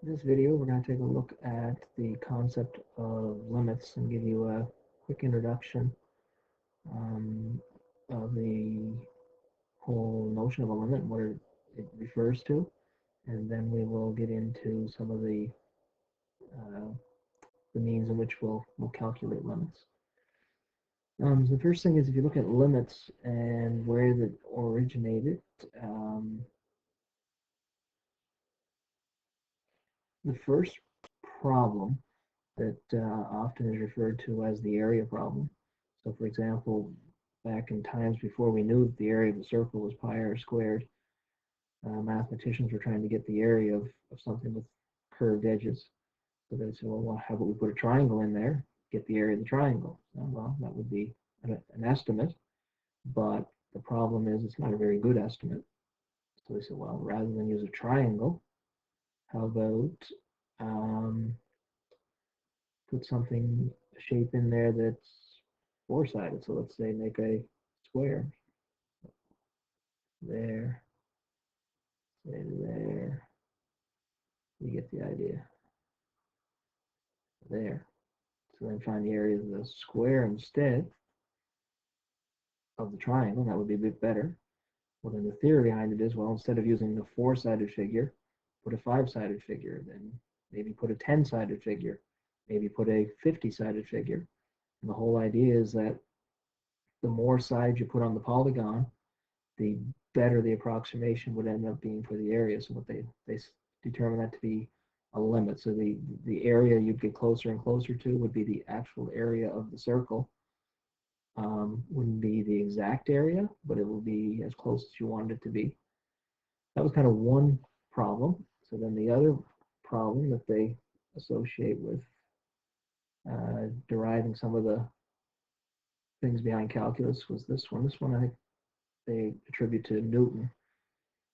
In this video, we're going to take a look at the concept of limits and give you a quick introduction of the whole notion of a limit and what it refers to. And then we will get into some of uh, the means in which we'll calculate limits. So the first thing is if you look at limits and where that originated, um, the first problem that often is referred to as the area problem. So for example, back in times before we knew that the area of a circle was pi r squared, mathematicians were trying to get the area of something with curved edges. So they said, well, how about we put a triangle in there, get the area of the triangle? Well, that would be an estimate, but the problem is it's not a very good estimate. So they said, well, rather than use a triangle, how about um, put something, a shape in there that's four-sided. So let's say make a square there, say there. You get the idea. There. So then find the area of the square instead of the triangle. That would be a bit better. Well, then the theory behind it is, well, instead of using the four-sided figure, put a five-sided figure. Then maybe put a 10-sided figure. Maybe put a 50-sided figure. And the whole idea is that the more sides you put on the polygon, the better the approximation would end up being for the area. So what they determine that to be a limit. So the area you'd get closer and closer to would be the actual area of the circle. Wouldn't be the exact area, but it will be as close as you wanted it to be. That was kind of one problem. So then the other problem that they associate with deriving some of the things behind calculus was this one. This one I think they attribute to Newton.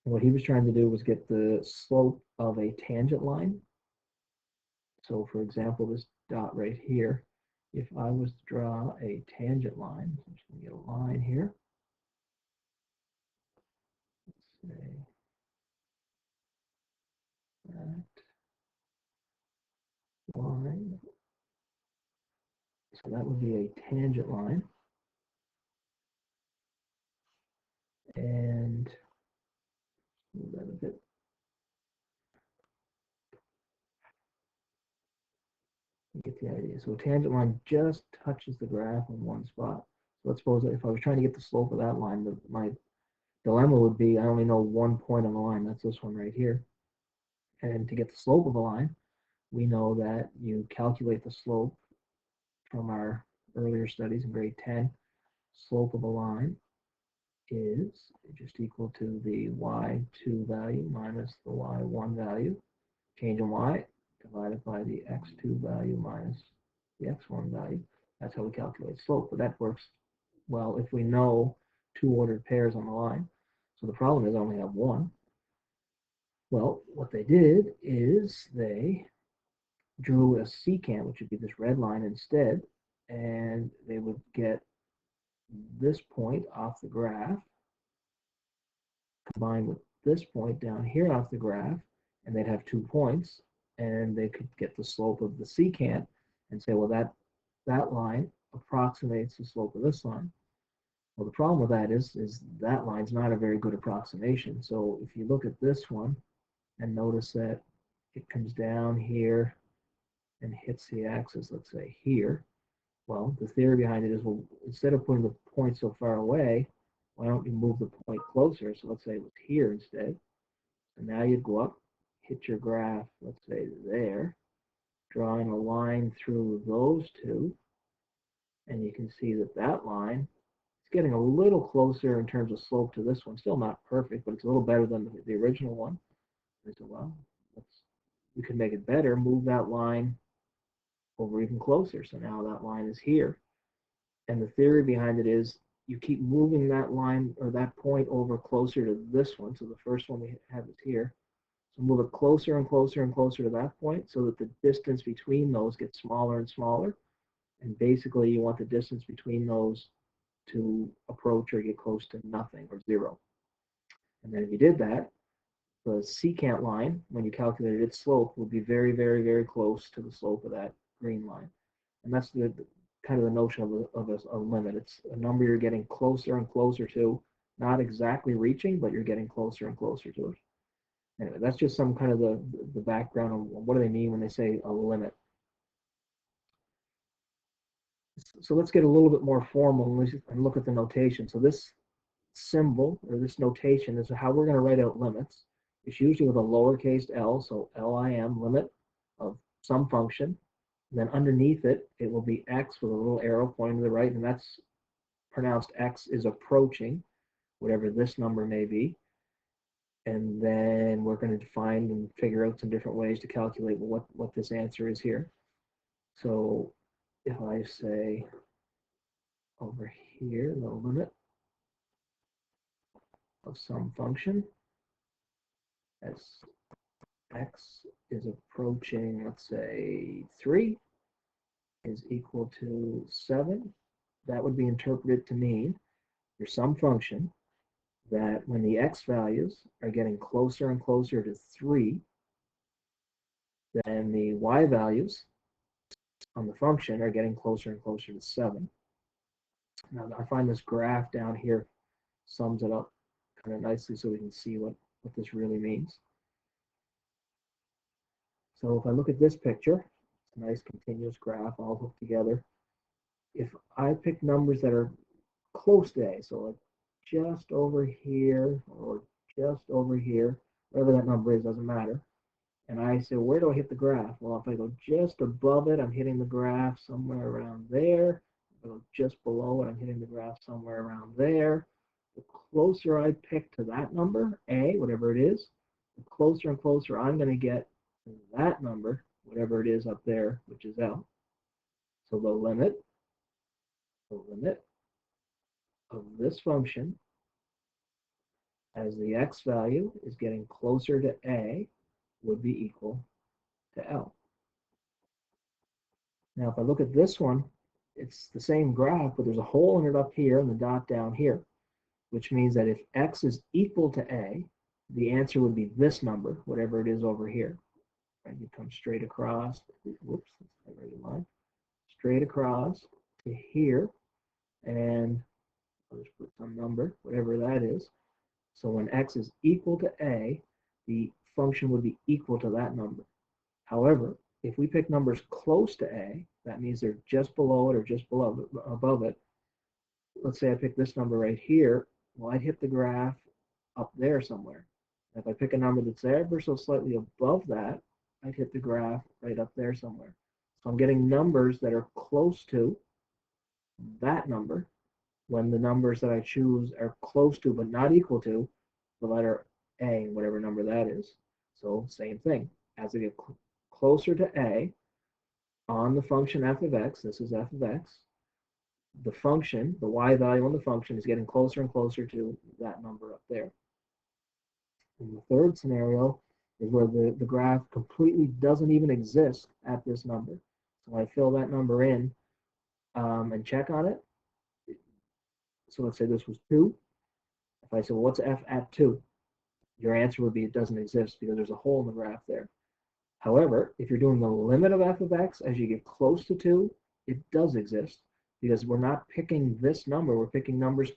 And what he was trying to do was get the slope of a tangent line. So for example, this dot right here, if I was to draw a tangent line, I'm just going to get a line here. Let's say that line. So that would be a tangent line. And move that a bit. You get the idea. So a tangent line just touches the graph in one spot. So let's suppose that if I was trying to get the slope of that line, my dilemma would be I only know one point on the line. That's this one right here. And to get the slope of a line, we know that you calculate the slope from our earlier studies in grade 10. Slope of a line is just equal to the y2 value minus the y1 value, change in y, divided by the x2 value minus the x1 value. That's how we calculate slope, but that works well if we know two ordered pairs on the line. So the problem is I only have one. Well, what they did is they drew a secant, which would be this red line instead, and they would get this point off the graph combined with this point down here off the graph, and they'd have 2 points, and they could get the slope of the secant and say, well, that line approximates the slope of this line. Well, the problem with that is that line's not a very good approximation. So if you look at this one and notice that it comes down here and hits the axis, let's say here, well, the theory behind it is, well, instead of putting the point so far away, why don't you move the point closer? So let's say it was here instead. And now you'd go up, hit your graph, let's say there, drawing a line through those two, and you can see that that line is getting a little closer in terms of slope to this one. Still not perfect, but it's a little better than the original one. I said, well, we could make it better, move that line over even closer. So now that line is here. And the theory behind it is you keep moving that line or that point over closer to this one. So the first one we have is here. So move it closer and closer and closer to that point so that the distance between those gets smaller and smaller. And basically you want the distance between those to approach or get close to nothing or zero. And then if you did that, the secant line, when you calculated its slope, would be very, very, very close to the slope of that green line. And that's the kind of the notion of a limit. It's a number you're getting closer and closer to, not exactly reaching, but you're getting closer and closer to it. Anyway, that's just some kind of the background on what do they mean when they say a limit. So let's get a little bit more formal and look at the notation. So this symbol or this notation is how we're going to write out limits. It's usually with a lowercase l, so lim, limit of some function. And then underneath it, it will be x with a little arrow pointing to the right, and that's pronounced x is approaching whatever this number may be. And then we're going to define and figure out some different ways to calculate what this answer is here. So if I say over here, the limit of some function as x is approaching, let's say 3, is equal to 7, that would be interpreted to mean there's some function that when the x values are getting closer and closer to 3, then the y values on the function are getting closer and closer to 7. Now, I find this graph down here sums it up kind of nicely so we can see what this really means. So if I look at this picture, it's a nice continuous graph all hooked together. If I pick numbers that are close to A, so like just over here or just over here, whatever that number is, doesn't matter. And I say, where do I hit the graph? Well, if I go just above it, I'm hitting the graph somewhere around there. If I go just below it, I'm hitting the graph somewhere around there. The closer I pick to that number, A, whatever it is, the closer and closer I'm going to get to that number, whatever it is up there, which is L. So the limit of this function as the x value is getting closer to A would be equal to L. Now, if I look at this one, it's the same graph, but there's a hole in it up here and the dot down here, which means that if x is equal to A, the answer would be this number, whatever it is over here. Right? You come straight across, whoops, that's the right line, straight across to here, and I'll just put some number, whatever that is. So when x is equal to A, the function would be equal to that number. However, if we pick numbers close to A, that means they're just below it or just above it. Let's say I pick this number right here. Well, I'd hit the graph up there somewhere. If I pick a number that's ever so slightly above that, I'd hit the graph right up there somewhere. So I'm getting numbers that are close to that number when the numbers that I choose are close to but not equal to the letter A, whatever number that is. So same thing. As I get closer to A on the function f of x, this is f of x, the function, the y value on the function is getting closer and closer to that number up there. And the third scenario is where the graph completely doesn't even exist at this number. So I fill that number in and check on it. So let's say this was 2. If I say, well, what's f at 2? Your answer would be it doesn't exist because there's a hole in the graph there. However, if you're doing the limit of f of x as you get close to 2, it does exist because we're not picking this number. We're picking numbers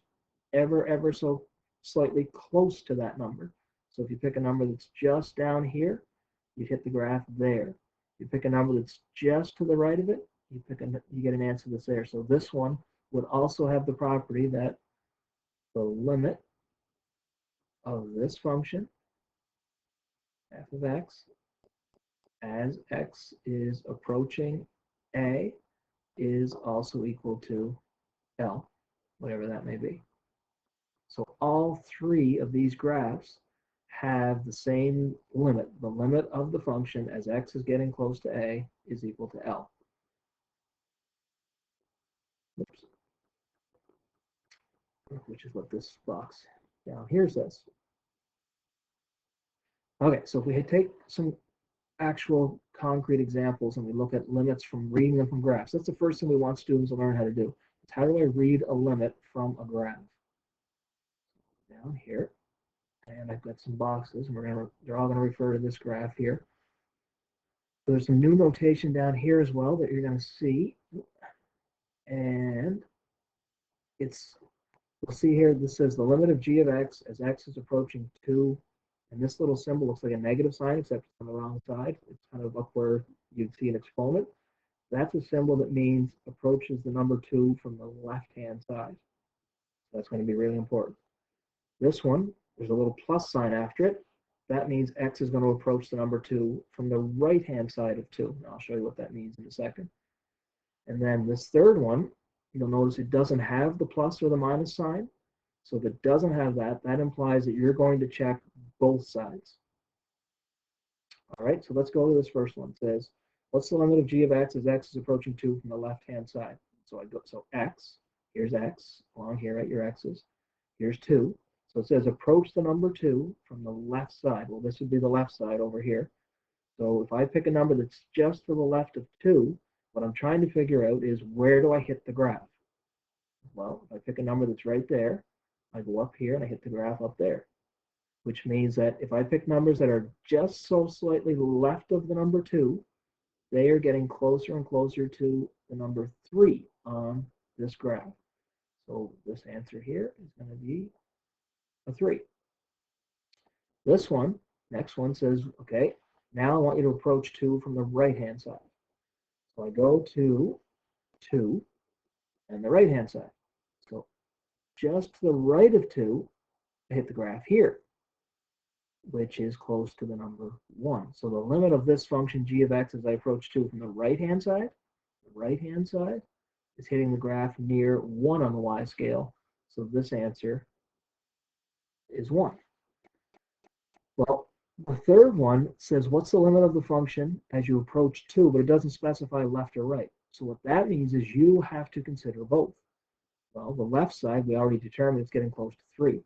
ever so slightly close to that number. So if you pick a number that's just down here, you hit the graph there. You pick a number that's just to the right of it, you get an answer that's there. So this one would also have the property that the limit of this function, f of x, as x is approaching A, is also equal to L, whatever that may be. So all three of these graphs have the same limit. The limit of the function as x is getting close to A is equal to L. Oops. Which is what this box down here says. Okay, so if we take some actual concrete examples and we look at limits from reading them from graphs, that's the first thing we want students to learn how to do. It's how do I read a limit from a graph? Down here. And I've got some boxes, and they're all going to refer to this graph here. So there's some new notation down here as well that you're going to see. And we'll see here, this says the limit of g of x as x is approaching 2. And this little symbol looks like a negative sign, except it's on the wrong side. It's kind of up where you'd see an exponent. That's a symbol that means approaches the number 2 from the left-hand side. So that's going to be really important. This one, there's a little plus sign after it. That means x is going to approach the number 2 from the right-hand side of 2. Now, I'll show you what that means in a second. And then this third one, you'll notice it doesn't have the plus or the minus sign. So if it doesn't have that, that implies that you're going to check both sides. All right, so let's go to this first one. It says, what's the limit of g of x as x is approaching 2 from the left-hand side? So x, here's x, along here at your x's. Here's 2. So it says approach the number 2 from the left side. Well, this would be the left side over here. So if I pick a number that's just to the left of 2, what I'm trying to figure out is where do I hit the graph? Well, if I pick a number that's right there, I go up here and I hit the graph up there, which means that if I pick numbers that are just so slightly left of the number 2, they are getting closer and closer to the number 3 on this graph. So this answer here is going to be a 3. This one, next one says, okay, now I want you to approach 2 from the right-hand side. So I go to 2 and the right-hand side. So just to the right of 2, I hit the graph here, which is close to the number 1. So the limit of this function g of x as I approach 2 from the right-hand side is hitting the graph near 1 on the y scale. So this answer is 1. Well, the third one says, what's the limit of the function as you approach 2, but it doesn't specify left or right. So what that means is you have to consider both. Well, the left side, we already determined it's getting close to 3.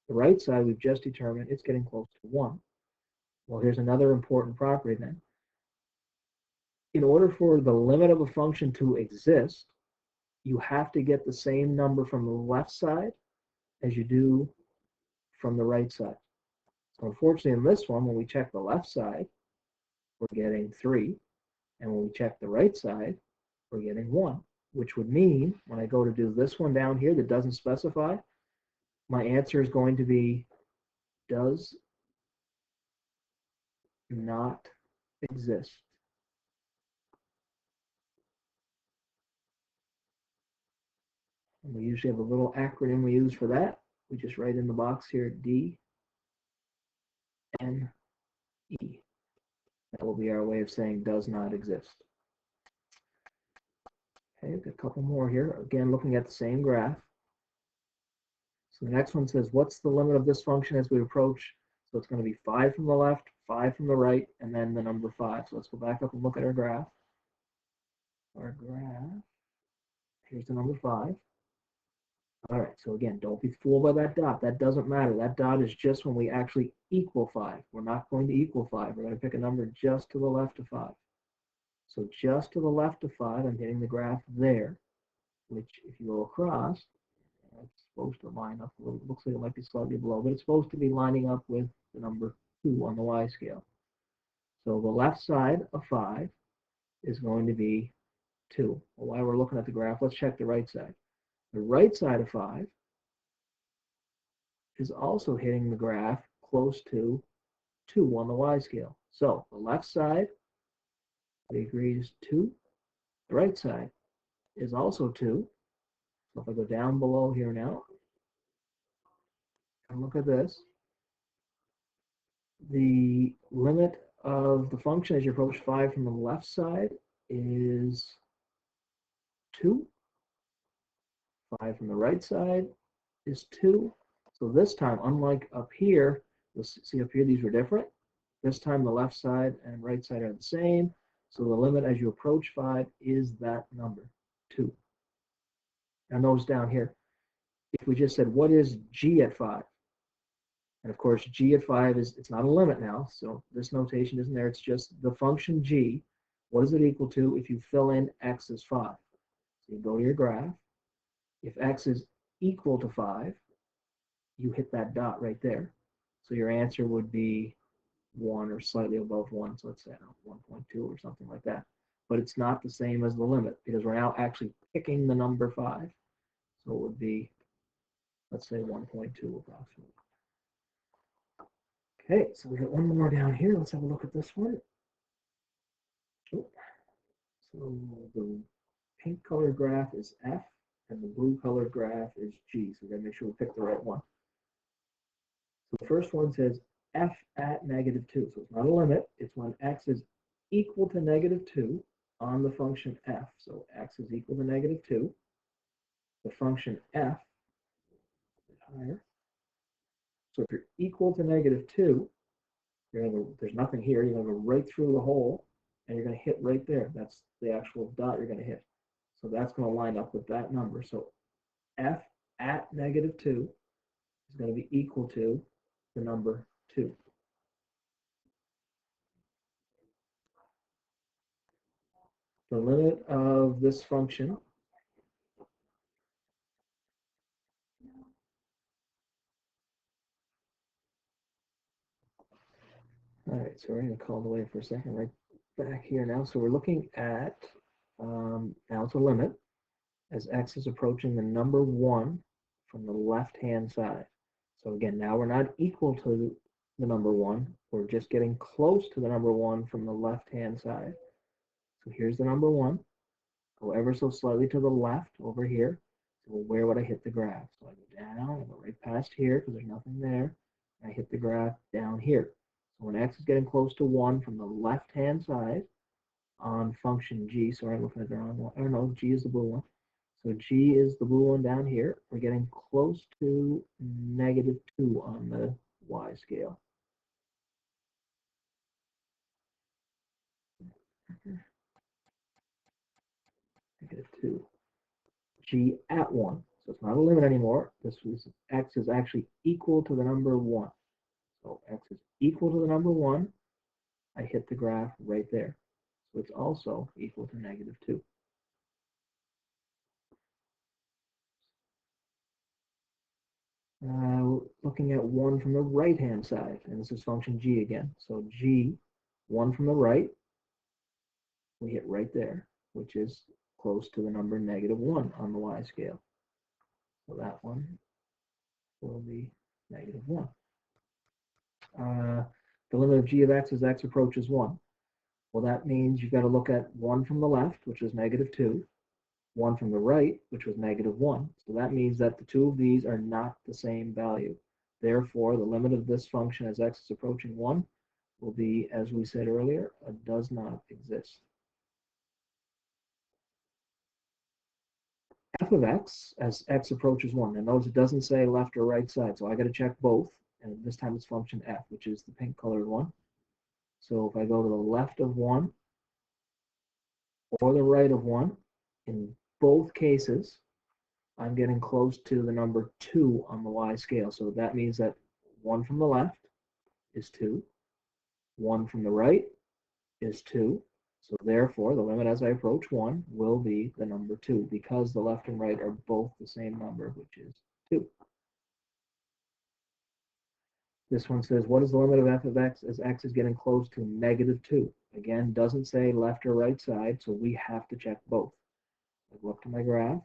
The right side, we've just determined it's getting close to 1. Well, here's another important property then. In order for the limit of a function to exist, you have to get the same number from the left side as you do from the right side. So unfortunately, in this one, when we check the left side, we're getting 3. And when we check the right side, we're getting 1, which would mean when I go to do this one down here that doesn't specify, my answer is going to be does not exist. And we usually have a little acronym we use for that. We just write in the box here D, N, E. That will be our way of saying does not exist. Okay, we've got a couple more here. Again, looking at the same graph. So the next one says, what's the limit of this function as we approach? So it's going to be 5 from the left, 5 from the right, and then the number 5. So let's go back up and look at our graph. Here's the number 5. All right, so again, don't be fooled by that dot. That doesn't matter. That dot is just when we actually equal 5. We're not going to equal 5. We're going to pick a number just to the left of 5. So just to the left of 5, I'm hitting the graph there, which if you go across, it's supposed to line up a little. It looks like it might be slightly below, but it's supposed to be lining up with the number 2 on the y scale. So the left side of 5 is going to be 2. Well, while we're looking at the graph, let's check the right side. The right side of 5 is also hitting the graph close to 2 on the y scale. So the left side, we agree, is 2. The right side is also 2. So if I go down below here now and look at this, the limit of the function as you approach 5 from the left side is 2. 5 from the right side is 2. So this time, unlike up here, you'll see up here these were different. This time the left side and right side are the same. So the limit as you approach 5 is that number, 2. Now notice down here, if we just said, what is g at 5? And of course, g at 5 it's not a limit now. So this notation isn't there. It's just the function g. What is it equal to if you fill in x as 5? So you go to your graph. If x is equal to 5, you hit that dot right there. So your answer would be 1 or slightly above 1. So let's say 1.2 or something like that. But it's not the same as the limit because we're now actually picking the number 5. So it would be, let's say 1.2 approximately. Okay, so we got one more down here. Let's have a look at this one. Oh, so the pink colored graph is F and the blue colored graph is G. So we gotta make sure we pick the right one. So the first one says F at -2. So it's not a limit. It's when X is equal to -2 on the function F. So X is equal to -2. The function F is higher. So if you're equal to -2, there's nothing here. You're going to go right through the hole, and you're going to hit right there. That's the actual dot you're going to hit. So that's going to line up with that number. So F at -2 is going to be equal to the number 2. The limit of this function all right, so we're going to call it away for a second, right back here now. So we're looking at, now it's a limit as X is approaching the number 1 from the left-hand side. So again, now we're not equal to the number 1. We're just getting close to the number 1 from the left-hand side. So here's the number 1. Go ever so slightly to the left over here. So where would I hit the graph? So I go down, I go right past here because there's nothing there. I hit the graph down here. So when X is getting close to 1 from the left-hand side on function G, sorry, I'm looking at the wrong one. Oh no, G is the blue one. So G is the blue one down here. We're getting close to -2 on the Y scale. -2. G at 1. So it's not a limit anymore. This was X is actually equal to the number 1. So X is equal to the number 1. I hit the graph right there. So it's also equal to -2. Looking at 1 from the right-hand side, and this is function G again. So G, 1 from the right, we hit right there, which is close to the number -1 on the Y scale. So that one will be -1. The limit of G of X as X approaches 1. Well, that means you've got to look at 1 from the left, which is -2, 1 from the right, which was -1. So that means that the two of these are not the same value. Therefore, the limit of this function as X is approaching 1 will be, as we said earlier, does not exist. F of X as X approaches 1. Now notice it doesn't say left or right side, so I got to check both. And this time it's function F, which is the pink colored one. So if I go to the left of 1 or the right of 1, in both cases, I'm getting close to the number 2 on the Y scale. So that means that 1 from the left is 2, 1 from the right is 2. So therefore, the limit as I approach 1 will be the number 2 because the left and right are both the same number, which is 2. This one says, what is the limit of f of x as x is getting close to -2? Again, doesn't say left or right side, so we have to check both. I go up to my graph.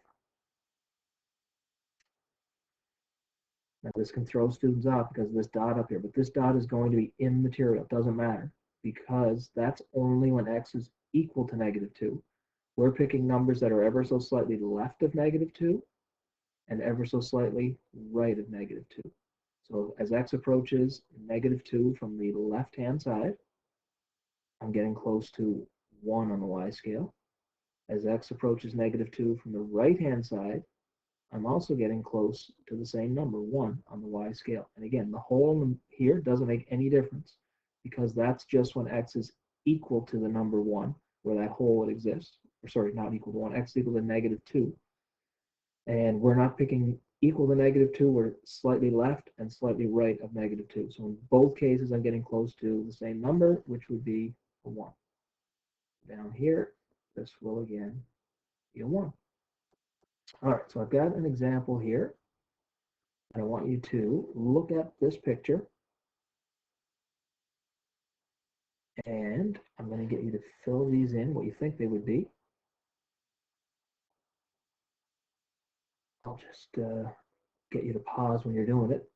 Now this can throw students off because of this dot up here, but this dot is going to be immaterial. It doesn't matter because that's only when x is equal to -2. We're picking numbers that are ever so slightly left of -2 and ever so slightly right of -2. So as x approaches -2 from the left-hand side, I'm getting close to 1 on the Y scale. As x approaches -2 from the right-hand side, I'm also getting close to the same number, 1 on the Y scale. And again, the hole here doesn't make any difference because that's just when x is equal to the number 1, where that hole would exist. Or sorry, not equal to 1, x is equal to -2. And we're not picking equal to -2, we're slightly left and slightly right of -2. So in both cases, I'm getting close to the same number, which would be a 1. Down here, this will again be a 1. All right, so I've got an example here. I want you to look at this picture And I'm going to get you to fill these in, what you think they would be. I'll just get you to pause when you're doing it,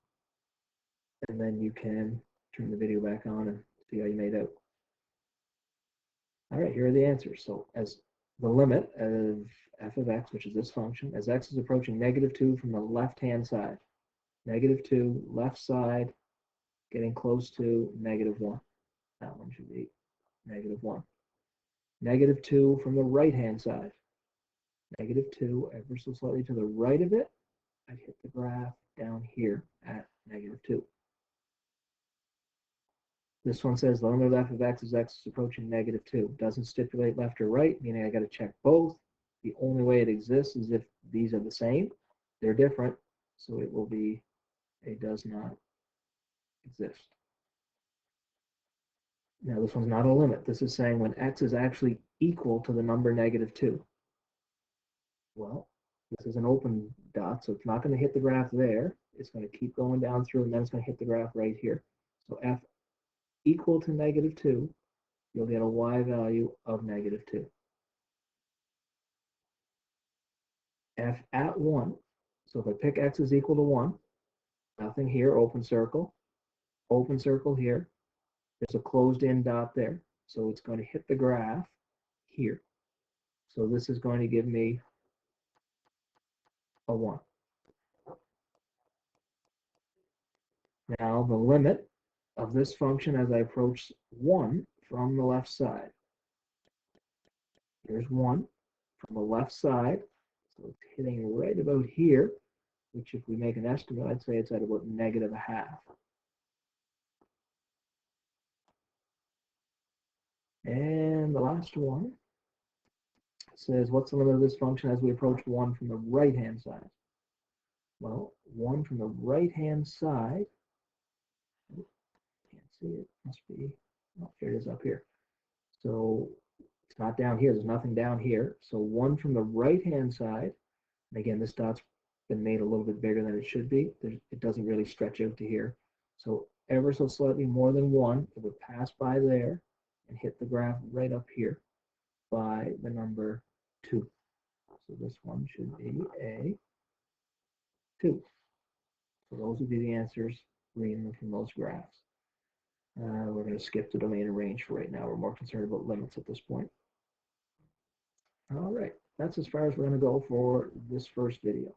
and then you can turn the video back on and see how you made out. All right, here are the answers. So as the limit of f of x, which is this function, as x is approaching -2 from the left-hand side, -2, left side, getting close to -1. That one should be -1. -2 from the right-hand side, -2, ever so slightly to the right of it, I'd hit the graph down here at -2. This one says the limit of f of x is approaching -2. Doesn't stipulate left or right, meaning I got to check both. The only way it exists is if these are the same. They're different, so it will be a does not exist. Now this one's not a limit. This is saying when x is actually equal to the number -2. Well, this is an open dot, so it's not going to hit the graph there. It's going to keep going down through, and then it's going to hit the graph right here. So f equal to -2, you'll get a y value of -2. F at 1, so if I pick x is equal to 1, nothing here, open circle here. There's a closed in dot there, so it's going to hit the graph here. So this is going to give me a 1. Now the limit of this function as I approach 1 from the left side. Here's 1 from the left side, so it's hitting right about here, which if we make an estimate, I'd say it's at about -0.5. And the last one says, what's the limit of this function as we approach 1 from the right-hand side? Well, 1 from the right-hand side, can't see it, must be, oh, here it is up here. So it's not down here, there's nothing down here. So 1 from the right-hand side, and again, this dot's been made a little bit bigger than it should be. It doesn't really stretch out to here. So ever so slightly more than 1, it would pass by there and hit the graph right up here by the number 2. So this one should be a 2. So those would be the answers reading from those graphs. We're going to skip the domain and range for right now. We're more concerned about limits at this point. All right, that's as far as we're going to go for this first video.